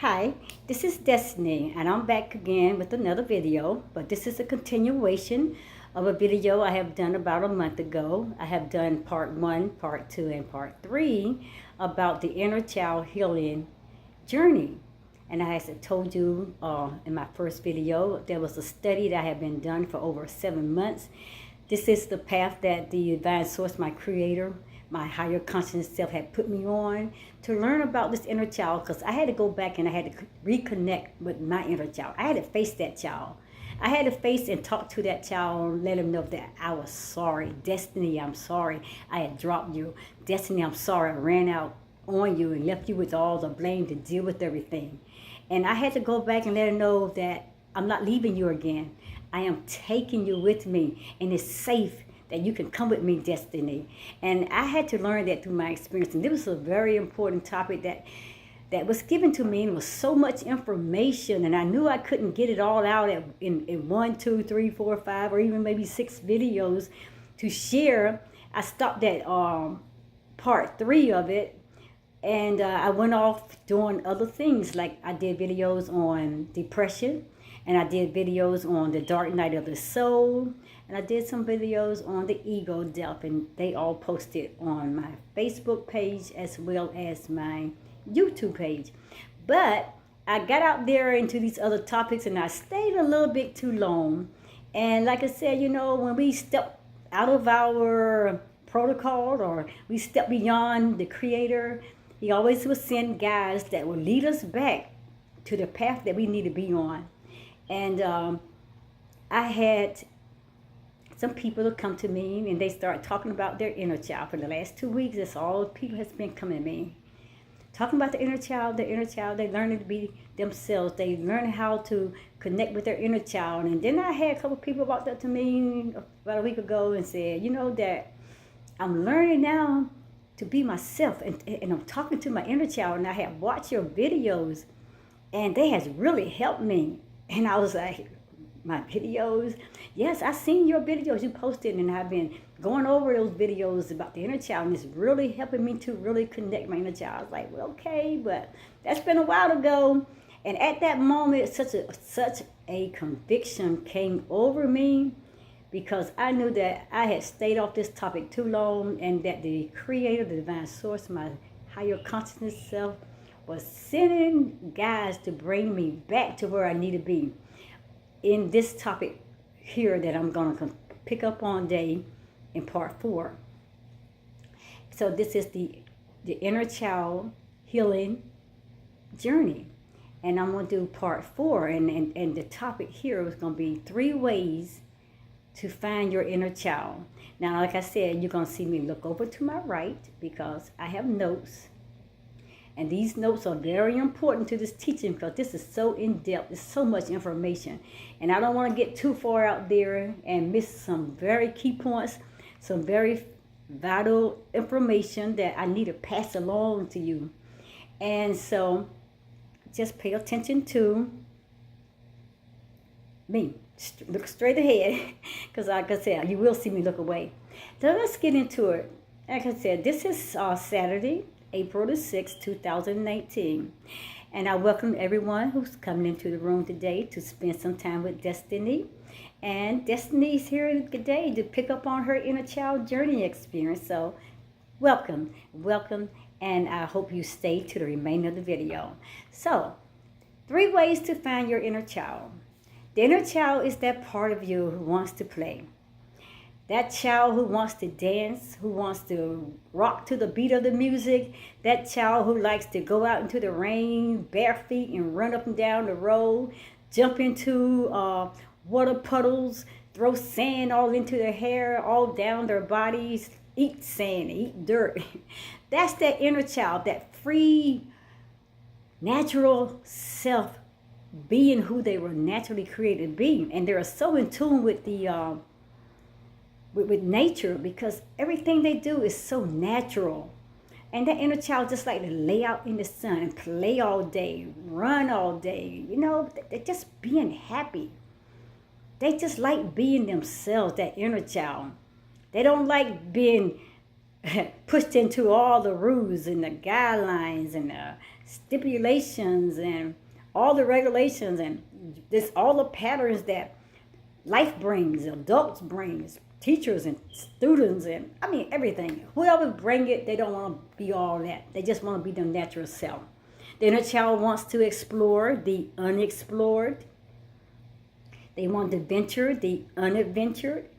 Hi, this is Destiny, and I'm back again with another video, but this is a continuation of a video I have done about a month ago. I have done part 1, part 2, and part 3 about the inner child healing journey. And as I told you in my first video, there was a study that had been done for over 7 months. This is the path that the divine source, my creator, my higher conscious self had put me on to learn about this inner child, because I had to go back and I had to reconnect with my inner child. I had to face that child. I had to face and talk to that child and let him know that I was sorry. Destiny, I'm sorry I had dropped you. Destiny, I'm sorry I ran out on you and left you with all the blame to deal with everything. And I had to go back and let her know that I'm not leaving you again. I am taking you with me, and it's safe that you can come with me, Destiny. And I had to learn that through my experience. And this was a very important topic that was given to me, and it was so much information, and I knew I couldn't get it all out in 1, 2, 3, 4, 5, or even maybe 6 videos to share. I stopped at part 3 of it, and I went off doing other things. Like I did videos on depression, and I did videos on the dark night of the soul, and I did some videos on the ego death, and they all posted on my Facebook page as well as my YouTube page. But I got out there into these other topics, and I stayed a little bit too long. And like I said, when we step out of our protocol, or we step beyond the creator, he always will send guides that will lead us back to the path that we need to be on. And I had some people to come to me, and they start talking about their inner child. For the last 2 weeks, that's all people has been coming to me. Talking about the inner child, they learning to be themselves. They learn how to connect with their inner child. And then I had a couple people walked up to me about a week ago and said, that I'm learning now to be myself, and I'm talking to my inner child, and I have watched your videos, and they has really helped me. And I was like, my videos? Yes, I seen your videos you posted, and I've been going over those videos about the inner child, and it's really helping me to really connect my inner child. I was like, well, okay, but that's been a while ago. And at that moment, such a conviction came over me, because I knew that I had stayed off this topic too long, and that the creator, the divine source, my higher consciousness self, was sending guys to bring me back to where I need to be in this topic here that I'm going to pick up on today in part 4. So this is the inner child healing journey, and I'm going to do part 4, and the topic here is going to be 3 ways to find your inner child. Now, like I said, you're going to see me look over to my right, because I have notes. And these notes are very important to this teaching, because this is so in-depth. There's so much information. And I don't want to get too far out there and miss some very key points, some very vital information that I need to pass along to you. And so just pay attention to me. Look straight ahead, because like I said, you will see me look away. So let's get into it. Like I said, this is Saturday, April the 6th, 2019. And I welcome everyone who's coming into the room today to spend some time with Destiny. And Destiny is here today to pick up on her inner child journey experience. So welcome, and I hope you stay to the remainder of the video. So, 3 ways to find your inner child. The inner child is that part of you who wants to play. That child who wants to dance, who wants to rock to the beat of the music. That child who likes to go out into the rain, bare feet, and run up and down the road. Jump into water puddles, throw sand all into their hair, all down their bodies, eat sand, eat dirt. That's that inner child, that free, natural self, being who they were naturally created to be. And they're so in tune with the with nature, because everything they do is so natural. And that inner child just like to lay out in the sun and play all day, run all day. They're just being happy. They just like being themselves, that inner child. They don't like being pushed into all the rules and the guidelines and the stipulations and all the regulations and this all the patterns that life brings, adults brings, teachers and students, and I mean everything. Whoever bring it, they don't want to be all that. They just want to be their natural self. The inner child wants to explore the unexplored. They want to venture the unadventured.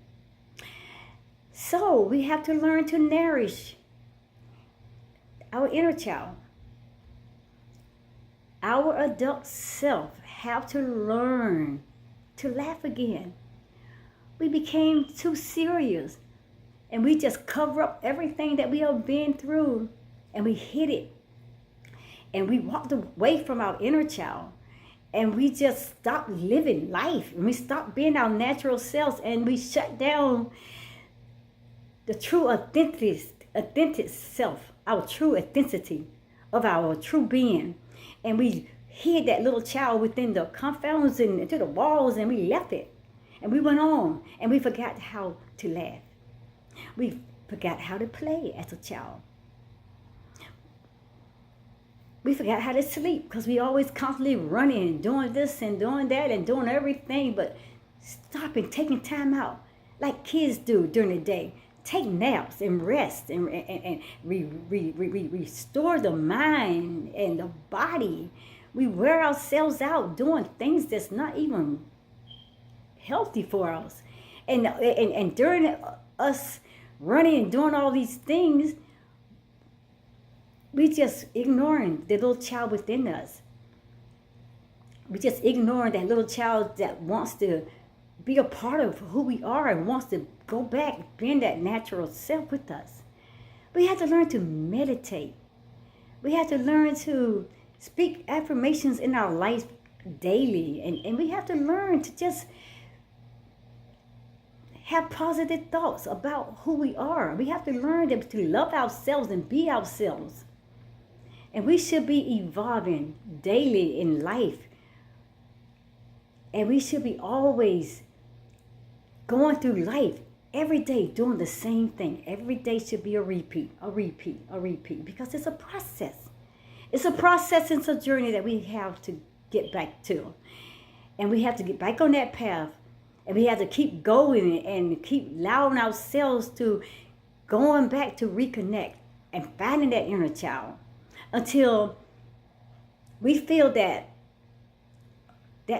So we have to learn to nourish our inner child. Our adult self have to learn to laugh again. We became too serious and we just cover up everything that we have been through and we hid it. And we walked away from our inner child and we just stopped living life and we stopped being our natural selves and we shut down the true authentic self, our true authenticity of our true being. And we hid that little child within the confounds and into the walls and we left it. And we went on and we forgot how to laugh. We forgot how to play as a child. We forgot how to sleep because we always constantly running and doing this and doing that and doing everything, but stopping, taking time out like kids do during the day. Take naps and rest and restore the mind and the body. We wear ourselves out doing things that's not even healthy for us. And during us running and doing all these things, we just ignoring the little child within us. We just ignoring that little child that wants to be a part of who we are and wants to go back, being that natural self with us. We have to learn to meditate. We have to learn to speak affirmations in our life daily. And we have to learn to just have positive thoughts about who we are. We have to learn to love ourselves and be ourselves. And we should be evolving daily in life. And we should be always going through life every day doing the same thing. Every day should be a repeat, because it's a process. It's a process, it's a journey that we have to get back to. And we have to get back on that path. And we have to keep going and keep allowing ourselves to going back to reconnect and finding that inner child until we feel that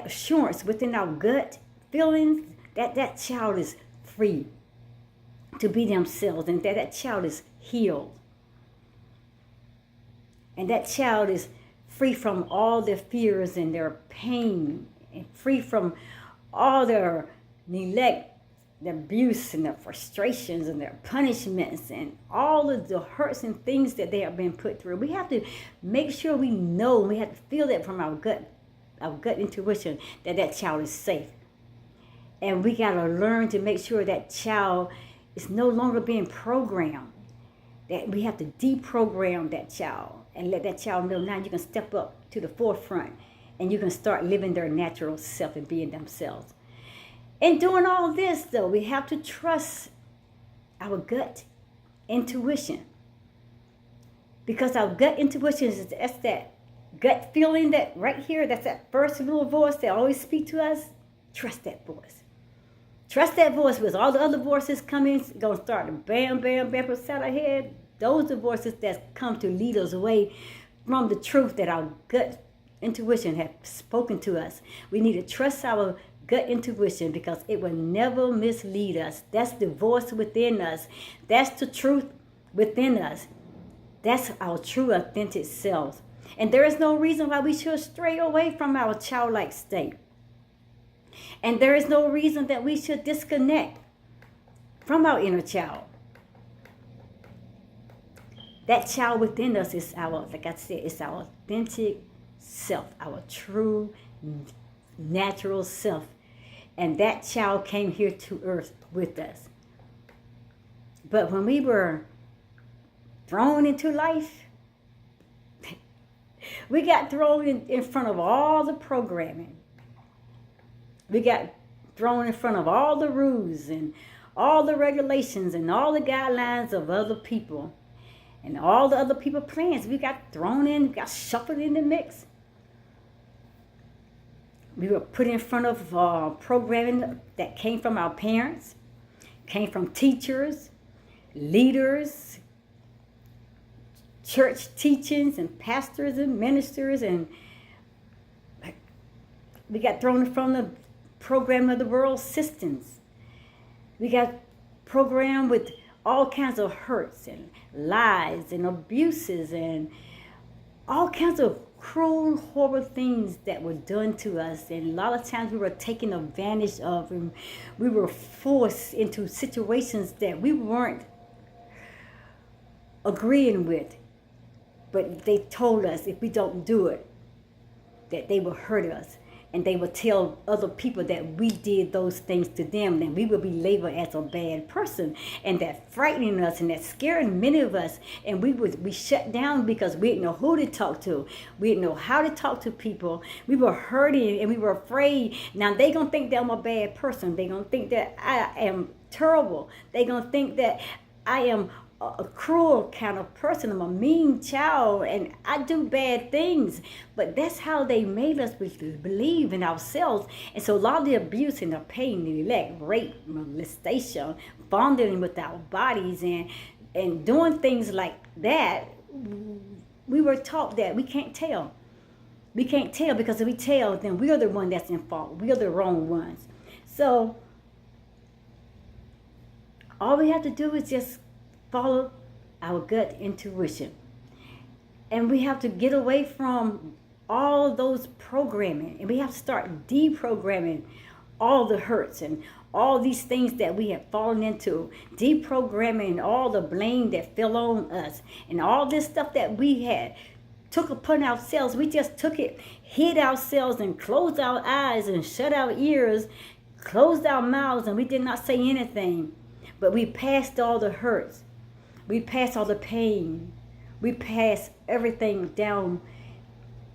assurance within our gut feelings that child is free to be themselves and that child is healed. And that child is free from all their fears and their pain and free from all their neglect, their abuse and their frustrations and their punishments and all of the hurts and things that they have been put through. We have to make sure we know, we have to feel that from our gut intuition that child is safe. And we got to learn to make sure that child is no longer being programmed. That we have to deprogram that child and let that child know now you can step up to the forefront and you can start living their natural self and being themselves. In doing all this, though, we have to trust our gut intuition. Because our gut intuition is that's that gut feeling that right here, that's that first little voice that always speaks to us. Trust that voice. Trust that voice because all the other voices coming, going to start to bam, bam, bam, beside our head. Those are voices that come to lead us away from the truth that our gut intuition has spoken to us. We need to trust our gut intuition because it will never mislead us. That's the voice within us. That's the truth within us. That's our true authentic selves. And there is no reason why we should stray away from our childlike state. And there is no reason that we should disconnect from our inner child. That child within us is our, like I said, it's our authentic self, our true natural self. And that child came here to earth with us. But when we were thrown into life, we got thrown in front of all the programming. We got thrown in front of all the rules and all the regulations and all the guidelines of other people. And all the other people plans, we got thrown in, got shuffled in the mix. We were put in front of programming that came from our parents, came from teachers, leaders, church teachings, and pastors and ministers, and we got thrown from the program of the world systems. We got programmed with all kinds of hurts and lies and abuses and all kinds of cruel, horrible things that were done to us. And a lot of times we were taken advantage of, and we were forced into situations that we weren't agreeing with. But they told us if we don't do it, that they will hurt us. And they would tell other people that we did those things to them, and we would be labeled as a bad person, and that frightening us and that scaring many of us. And we shut down because we didn't know who to talk to. We didn't know how to talk to people. We were hurting and we were afraid. Now they gonna think that I'm a bad person. They gonna think that I am terrible. They gonna think that I am a cruel kind of person. I'm a mean child and I do bad things. But that's how they made us believe in ourselves. And so a lot of the abuse and the pain, the neglect, rape, molestation, bonding with our bodies and doing things like that, we were taught that we can't tell. We can't tell, because if we tell, then we are the one that's in fault. We are the wrong ones. So all we have to do is just follow our gut intuition. And we have to get away from all those programming. And we have to start deprogramming all the hurts and all these things that we have fallen into. Deprogramming all the blame that fell on us. And all this stuff that we had took upon ourselves. We just took it, hid ourselves, and closed our eyes and shut our ears, closed our mouths, and we did not say anything. But we passed all the hurts. We pass all the pain. We pass everything down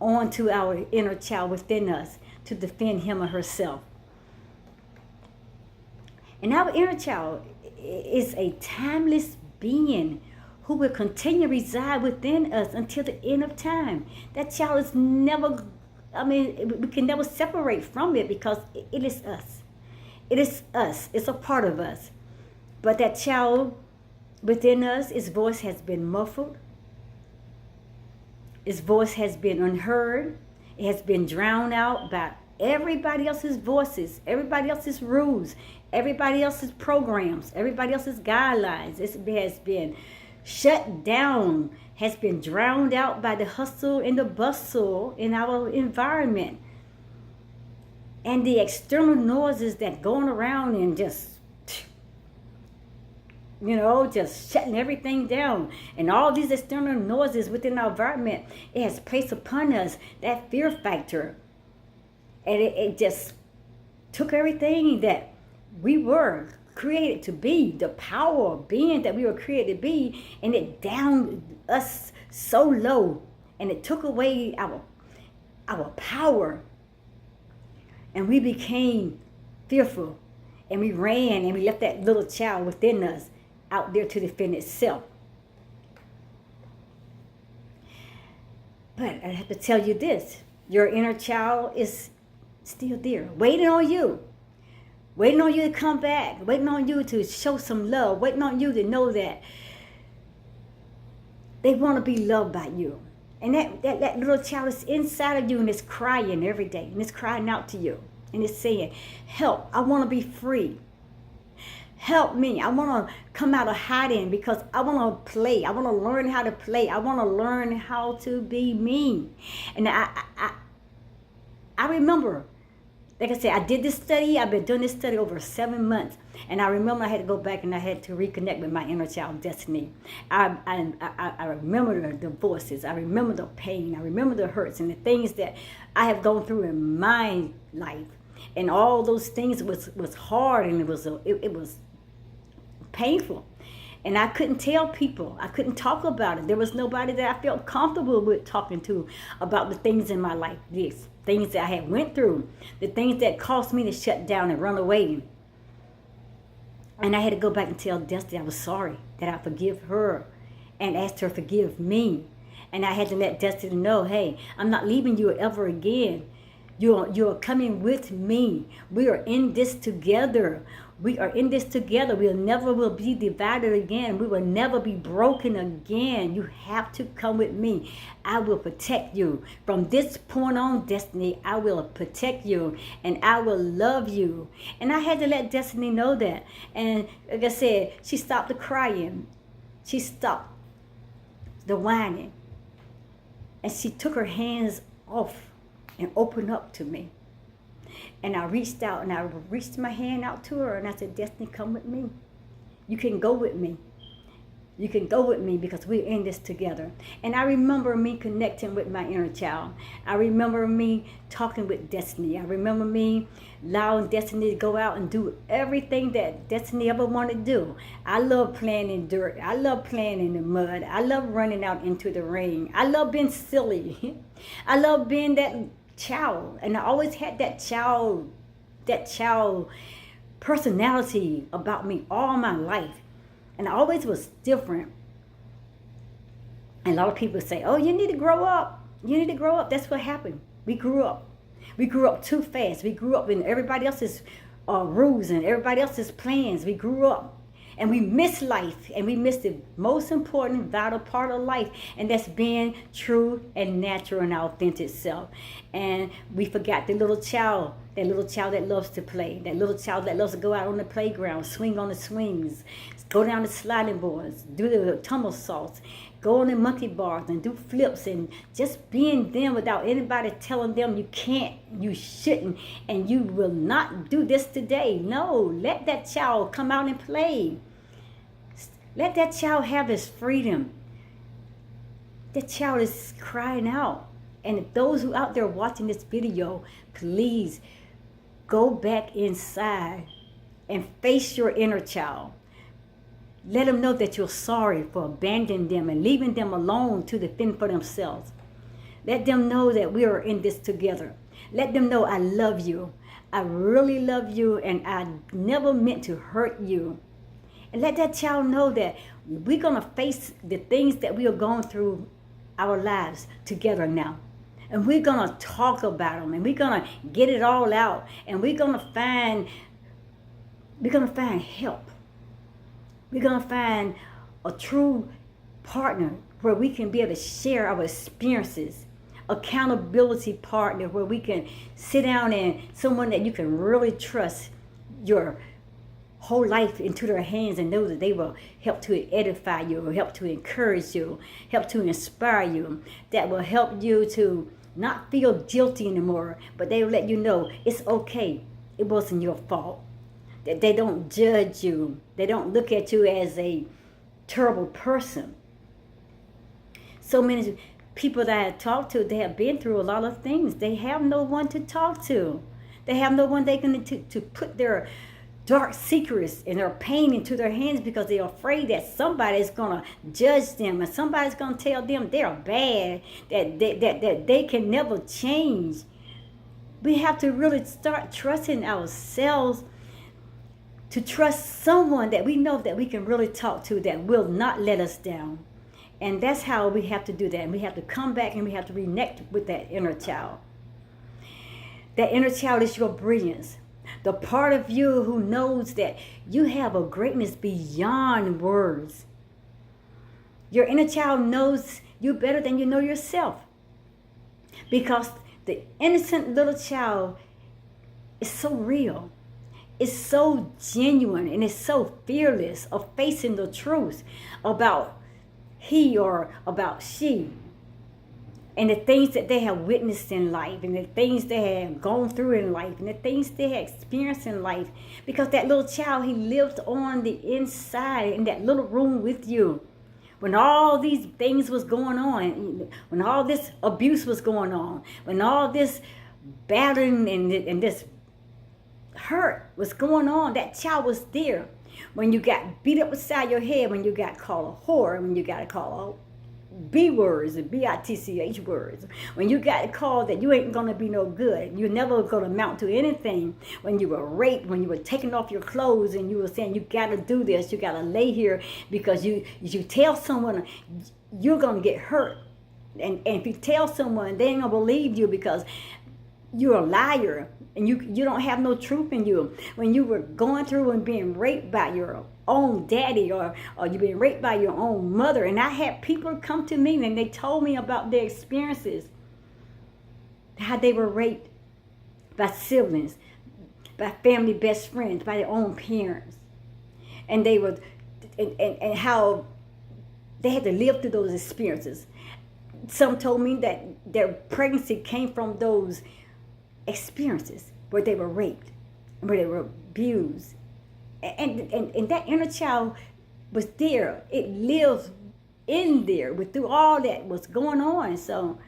onto our inner child within us to defend him or herself. And our inner child is a timeless being who will continue to reside within us until the end of time. That child is never, we can never separate from it, because it is us. It is us. It's a part of us. But that child within us, his voice has been muffled. His voice has been unheard. It has been drowned out by everybody else's voices, everybody else's rules, everybody else's programs, everybody else's guidelines. It has been shut down, has been drowned out by the hustle and the bustle in our environment. And the external noises that going around and just shutting everything down. And all these external noises within our environment, it has placed upon us that fear factor. And it just took everything that we were created to be, the power of being that we were created to be, and it downed us so low. And it took away our power. And we became fearful. And we ran and we left that little child within us out there to defend itself. But I have to tell you this, your inner child is still there, waiting on you to come back, waiting on you to show some love, waiting on you to know that they want to be loved by you. And that little child is inside of you, and it's crying every day, and it's crying out to you, and it's saying, help, I want to be free. Help me. I want to come out of hiding, because I want to play. I want to learn how to play. I want to learn how to be me. And I remember, like I said, I did this study. I've been doing this study over 7 months. And I remember I had to go back and I had to reconnect with my inner child destiny. I remember the voices. I remember the pain. I remember the hurts and the things that I have gone through in my life. And all those things was hard, and it was painful. And I couldn't tell people. I couldn't talk about it. There was nobody that I felt comfortable with talking to about the things in my life, these things that I had went through, the things that caused me to shut down and run away. And I had to go back and tell Destiny I was sorry, that I forgive her, and asked her to forgive me. And I had to let Destiny know, hey, I'm not leaving you ever again. You're coming with me. We are in this together. We are in this together. We'll never will be divided again. We will never be broken again. You have to come with me. I will protect you. From this point on, Destiny, I will protect you and I will love you. And I had to let Destiny know that. And like I said, she stopped the crying. She stopped the whining. And she took her hands off and opened up to me. And I reached out and I reached my hand out to her and I said, Destiny, come with me. You can go with me. You can go with me because we're in this together. And I remember me connecting with my inner child. I remember me talking with Destiny. I remember me allowing Destiny to go out and do everything that Destiny ever wanted to do. I love playing in dirt. I love playing in the mud. I love running out into the rain. I love being silly. I love being that child. And I always had that child personality about me all my life. And I always was different. And a lot of people say, oh, you need to grow up. You need to grow up. That's what happened. We grew up. We grew up too fast. We grew up in everybody else's rules and everybody else's plans. We grew up. And we missed life. And we missed the most important, vital part of life. And that's being true and natural and our authentic self. And we forgot the little child. That little child that loves to play. That little child that loves to go out on the playground, swing on the swings, go down the sliding boards, do the tumble salts, go on the monkey bars and do flips and just being them without anybody telling them you can't, you shouldn't, and you will not do this today. No, let that child come out and play. Let that child have his freedom. That child is crying out. And if those who out there watching this video, please go back inside and face your inner child. Let them know that you're sorry for abandoning them and leaving them alone to defend for themselves. Let them know that we are in this together. Let them know I love you. I really love you and I never meant to hurt you. And let that child know that we're going to face the things that we are going through our lives together now. And we're going to talk about them and we're going to get it all out. And we're going to find help. We're going to find a true partner where we can be able to share our experiences. Accountability partner where we can sit down and someone that you can really trust your whole life into their hands and know that they will help to edify you, or help to encourage you, help to inspire you, that will help you to not feel guilty anymore, but they will let you know it's okay. It wasn't your fault. That they don't judge you. They don't look at you as a terrible person. So many people that I have talked to, they have been through a lot of things. They have no one to talk to. They have no one they can to put their dark secrets and their pain into their hands because they're afraid that somebody's going to judge them and somebody's going to tell them they're bad, that they can never change. We have to really start trusting ourselves, to trust someone that we know that we can really talk to that will not let us down. And that's how we have to do that. And we have to come back and we have to reconnect with that inner child. That inner child is your brilliance. The part of you who knows that you have a greatness beyond words. Your inner child knows you better than you know yourself. Because the innocent little child is so real. It's so genuine and it's so fearless of facing the truth about he or about she. And the things that they have witnessed in life, and the things they have gone through in life, and the things they have experienced in life. Because that little child, he lived on the inside in that little room with you. When all these things was going on, when all this abuse was going on, when all this battering and this hurt was going on, that child was there. When you got beat up beside your head, when you got called a whore, when you got called B words, the BITCH words. When you got called that you ain't gonna be no good, you're never gonna amount to anything. When you were raped, when you were taking off your clothes and you were saying you gotta do this, you gotta lay here because you tell someone you're gonna get hurt. And if you tell someone, they ain't gonna believe you because you're a liar and you don't have no truth in you. When you were going through and being raped by your own daddy or you being raped by your own mother, and I had people come to me and they told me about their experiences, how they were raped by siblings, by family best friends, by their own parents, and they were and how they had to live through those experiences. Some told me that their pregnancy came from those experiences where they were raped, where they were abused, and that inner child was there. It lived in there through all that was going on. So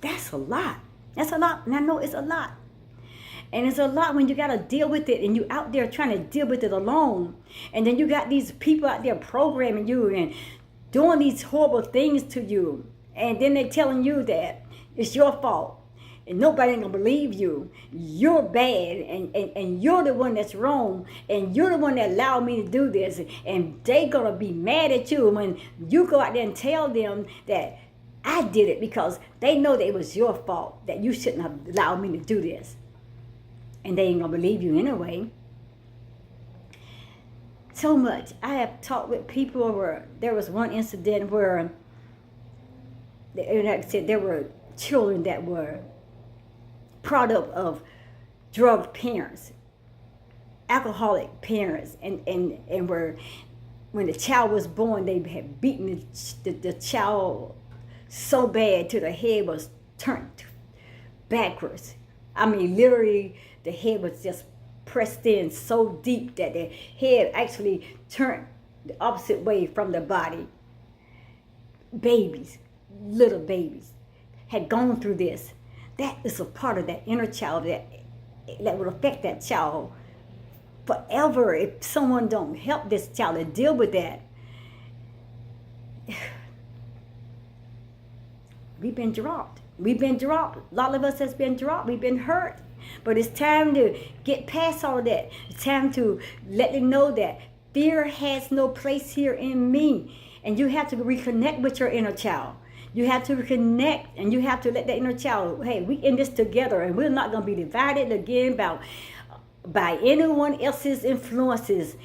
that's a lot. That's a lot, and I know it's a lot. And it's a lot when you got to deal with it and you out there trying to deal with it alone. And then you got these people out there programming you and doing these horrible things to you. And then they're telling you that it's your fault. And nobody ain't gonna believe you. You're bad and you're the one that's wrong. And you're the one that allowed me to do this. And they gonna be mad at you when you go out there and tell them that I did it because they know that it was your fault, that you shouldn't have allowed me to do this. And they ain't gonna believe you anyway. So much. I have talked with people where there was one incident where, like I said, there were children that were product of drugged parents, alcoholic parents, and were, when the child was born, they had beaten the child so bad till the head was turned backwards. I mean, literally, the head was just pressed in so deep that the head actually turned the opposite way from the body. Babies, little babies, had gone through this. That is a part of that inner child that will affect that child forever if someone don't help this child to deal with that. We've been dropped. We've been dropped. A lot of us has been dropped. We've been hurt. But it's time to get past all of that. It's time to let them know that fear has no place here in me. And you have to reconnect with your inner child. You have to reconnect and you have to let that inner child, hey, we in this together and we're not going to be divided again by anyone else's influences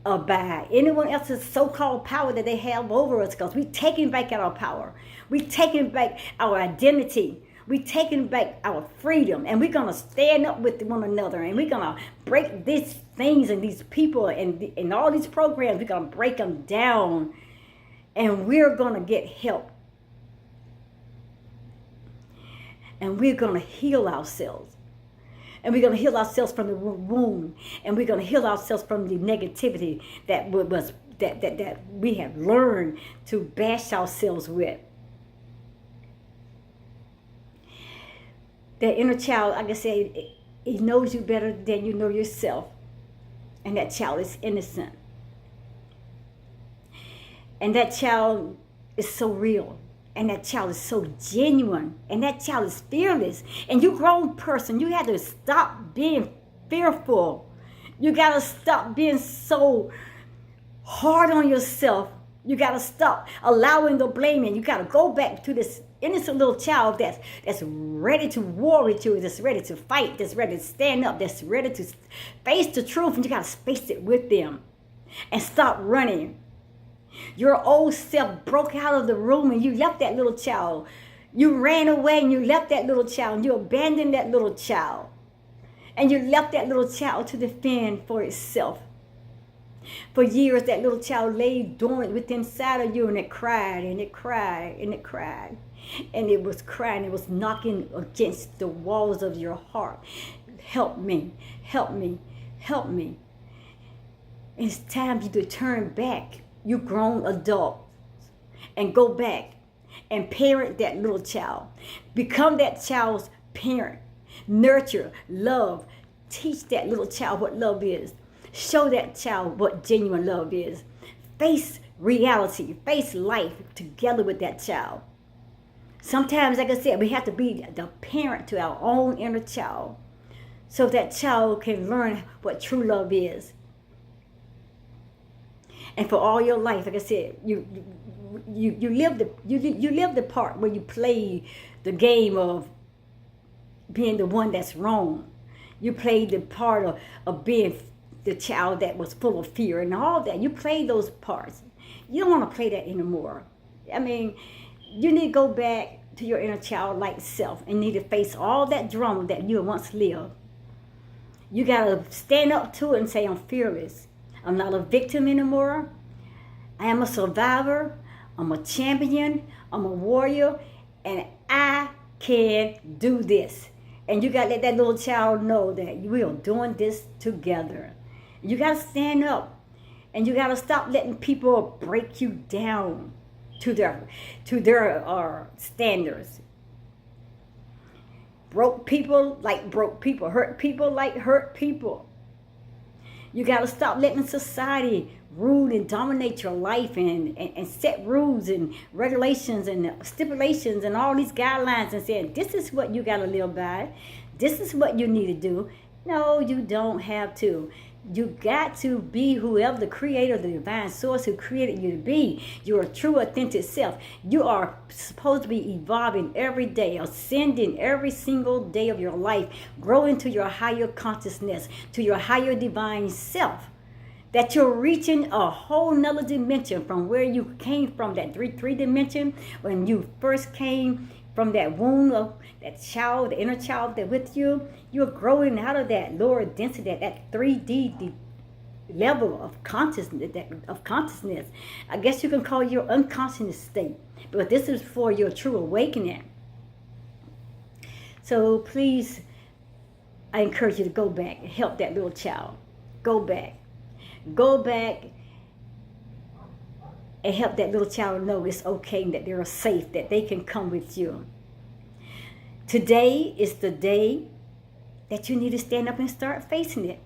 or by anyone else's so-called power that they have over us, because we're taking back our power. We're taking back our identity. We're taking back our freedom, and we're going to stand up with one another, and we're going to break these things and these people and all these programs. We're going to break them down, and we're going to get help. And we're going to heal ourselves. And we're going to heal ourselves from the wound. And we're going to heal ourselves from the negativity that we have learned to bash ourselves with. That inner child, like I said, he knows you better than you know yourself. And that child is innocent. And that child is so real. And that child is so genuine. And that child is fearless. And you grown person, you have to stop being fearful. You got to stop being so hard on yourself. You got to stop allowing the blaming. You got to go back to this innocent little child that's ready to war with you, that's ready to fight, that's ready to stand up, that's ready to face the truth. And you got to face it with them. And stop running. Your old self broke out of the room and you left that little child. You ran away and you left that little child. And you abandoned that little child. And you left that little child to defend for itself. For years, that little child lay dormant within inside of you, and it cried and it cried and it cried. And it was crying. It was knocking against the walls of your heart. Help me, help me, help me. It's time for you to turn back. You grown adults, and go back and parent that little child. Become that child's parent. Nurture, love. Teach that little child what love is. Show that child what genuine love is. Face reality, face life together with that child. Sometimes, like I said, we have to be the parent to our own inner child so that child can learn what true love is. And for all your life, like I said, you live the part where you play the game of being the one that's wrong. You played the part of being the child that was full of fear and all that. You played those parts. You don't want to play that anymore. I mean, you need to go back to your inner childlike self and need to face all that drama that you once lived. You got to stand up to it and say, I'm fearless. I'm not a victim anymore. I am a survivor. I'm a champion. I'm a warrior. And I can do this. And you got to let that little child know that we are doing this together. You got to stand up. And you got to stop letting people break you down to their standards. Broke people like broke people. Hurt people like hurt people. You got to stop letting society rule and dominate your life and set rules and regulations and stipulations and all these guidelines and saying, this is what you got to live by. This is what you need to do. No, you don't have to. You got to be whoever the creator, the divine source who created you to be. Your true, authentic self. You are supposed to be evolving every day, ascending every single day of your life, growing to your higher consciousness, to your higher divine self. That you're reaching a whole nother dimension from where you came from, that three dimension, when you first came from that womb of that child, the inner child that with you. You're growing out of that lower density, that 3D level of consciousness. I guess you can call it your unconscious state. But this is for your true awakening. So please, I encourage you to go back and help that little child. Go back. Go back and help that little child know it's okay, that they're safe, that they can come with you. Today is the day that you need to stand up and start facing it.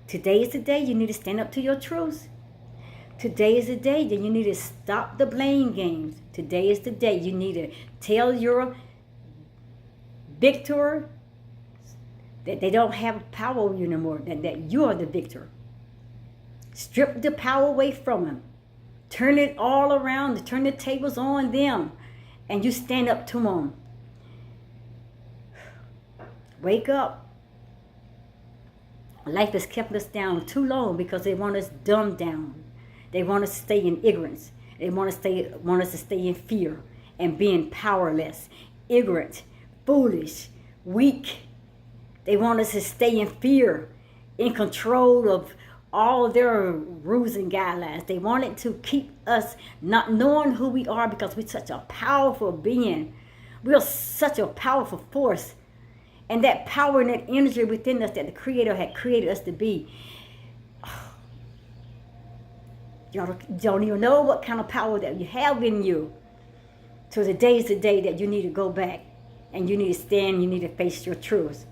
Today is the day you need to stand up to your truths. Today is the day that you need to stop the blame games. Today is the day you need to tell your victor that they don't have power over you anymore, that you are the victor. Strip the power away from them. Turn it all around, turn the tables on them, and you stand up to them. Wake up. Life has kept us down too long because they want us dumbed down. They want us to stay in ignorance. They want us to stay in fear and being powerless, ignorant, foolish, weak. They want us to stay in fear, in control of all of their rules and guidelines. They wanted to keep us not knowing who we are because we're such a powerful being. We're such a powerful force. And that power and that energy within us that the Creator had created us to be. Y'all don't even know what kind of power that you have in you. So today is the day that you need to go back and you need to stand, you need to face your truths.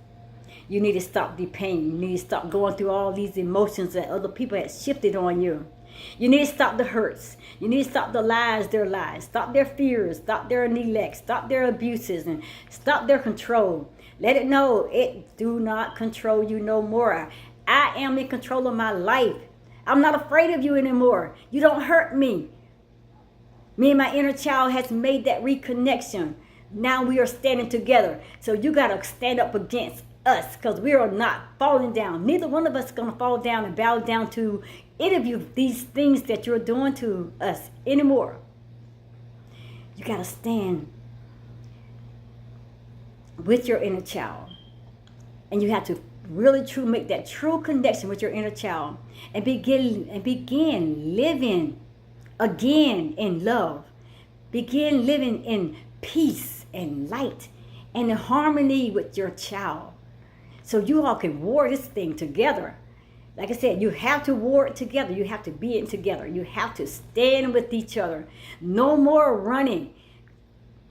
You need to stop the pain. You need to stop going through all these emotions that other people have shifted on you. You need to stop the hurts. You need to stop the lies, their lies. Stop their fears. Stop their neglect. Stop their abuses. And stop their control. Let it know it do not control you no more. I am in control of my life. I'm not afraid of you anymore. You don't hurt me. Me and my inner child has made that reconnection. Now we are standing together. So you got to stand up against us because we are not falling down. Neither one of us is going to fall down and bow down to any of you, these things that you're doing to us anymore. You got to stand with your inner child. And you have to really make that true connection with your inner child and begin living again in love. Begin living in peace and light and in harmony with your child. So you all can war this thing together. Like I said, you have to war it together. You have to be it together. You have to stand with each other. No more running.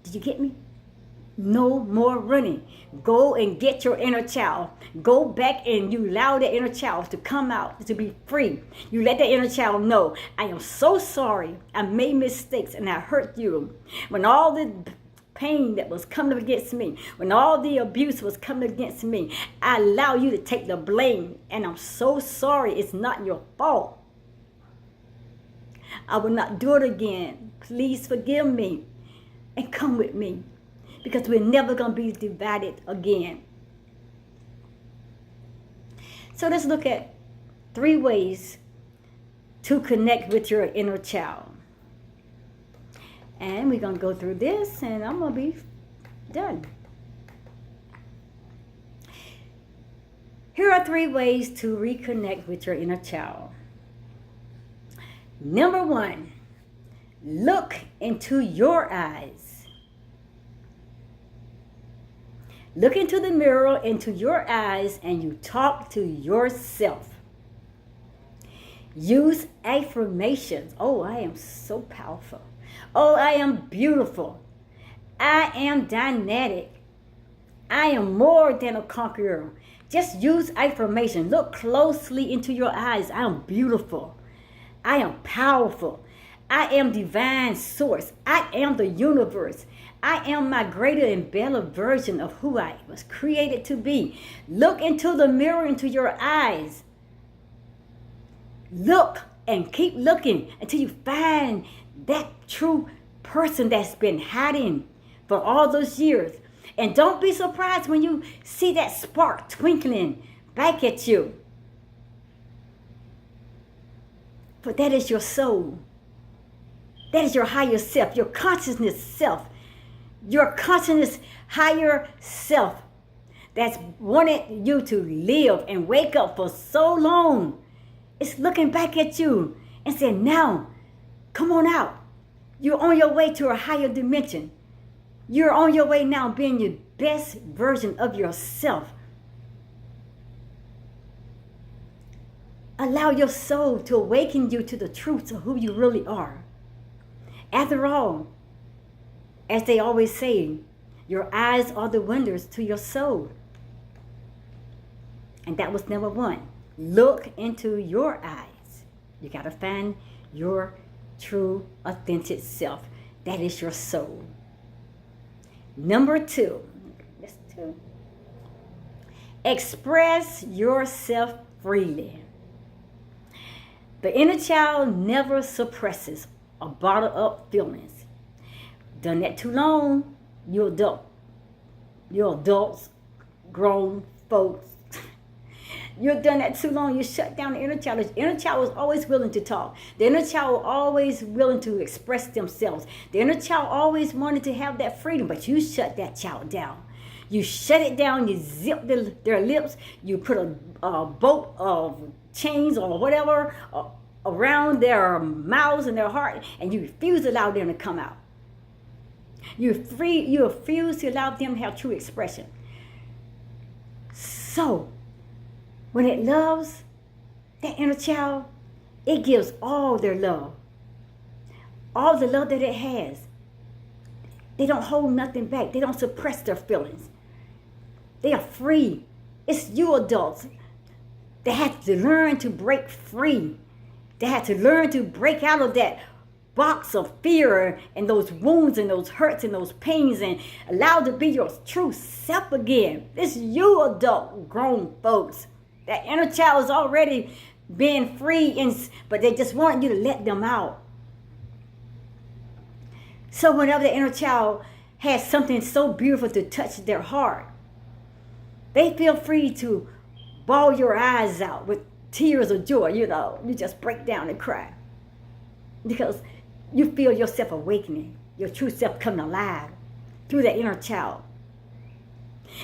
Did you get me? No more running. Go and get your inner child. Go back and you allow the inner child to come out, to be free. You let the inner child know, I am so sorry. I made mistakes and I hurt you. When all the pain that was coming against me, when all the abuse was coming against me, I allow you to take the blame. And I'm so sorry. It's not your fault. I will not do it again. Please forgive me and come with me, because we're never going to be divided again. So let's look at 3 ways to connect with your inner child. And we're going to go through this, and I'm going to be done. Here are 3 ways to reconnect with your inner child. Number 1, look into your eyes. Look into the mirror, into your eyes, and you talk to yourself. Use affirmations. Oh, I am so powerful. Oh, I am beautiful. I am dynamic. I am more than a conqueror. Just use affirmation. Look closely into your eyes. I am beautiful. I am powerful. I am divine source. I am the universe. I am my greater and better version of who I was created to be. Look into the mirror, into your eyes. Look and keep looking until you find that true person that's been hiding for all those years. And don't be surprised when you see that spark twinkling back at you. But that is your soul. That is your higher self, your consciousness self. Your consciousness higher self that's wanted you to live and wake up for so long. It's looking back at you and saying, now, come on out. You're on your way to a higher dimension. You're on your way now being your best version of yourself. Allow your soul to awaken you to the truths of who you really are. After all, as they always say, your eyes are the windows to your soul. And that was number 1. Look into your eyes. You got to find your true, authentic self. That is your soul. Number 2. That's 2. Express yourself freely. The inner child never suppresses or bottle up feelings. Done that too long, you're adult. You're adults, grown folks. You've done that too long. You shut down the inner child. The inner child was always willing to talk. The inner child was always willing to express themselves. The inner child always wanted to have that freedom, but you shut that child down. You shut it down. You zip their lips. You put a bolt of chains or whatever around their mouths and their heart, and you refuse to allow them to come out. You refuse to allow them to have true expression. So, when it loves that inner child, it gives all their love. All the love that it has. They don't hold nothing back. They don't suppress their feelings. They are free. It's you adults that have to learn to break free. They have to learn to break out of that box of fear and those wounds and those hurts and those pains and allow to be your true self again. It's you adult grown folks. That inner child is already being free, but they just want you to let them out. So whenever the inner child has something so beautiful to touch their heart, they feel free to bawl your eyes out with tears of joy. You just break down and cry because you feel yourself awakening, your true self coming alive through that inner child.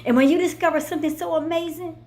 And when you discover something so amazing,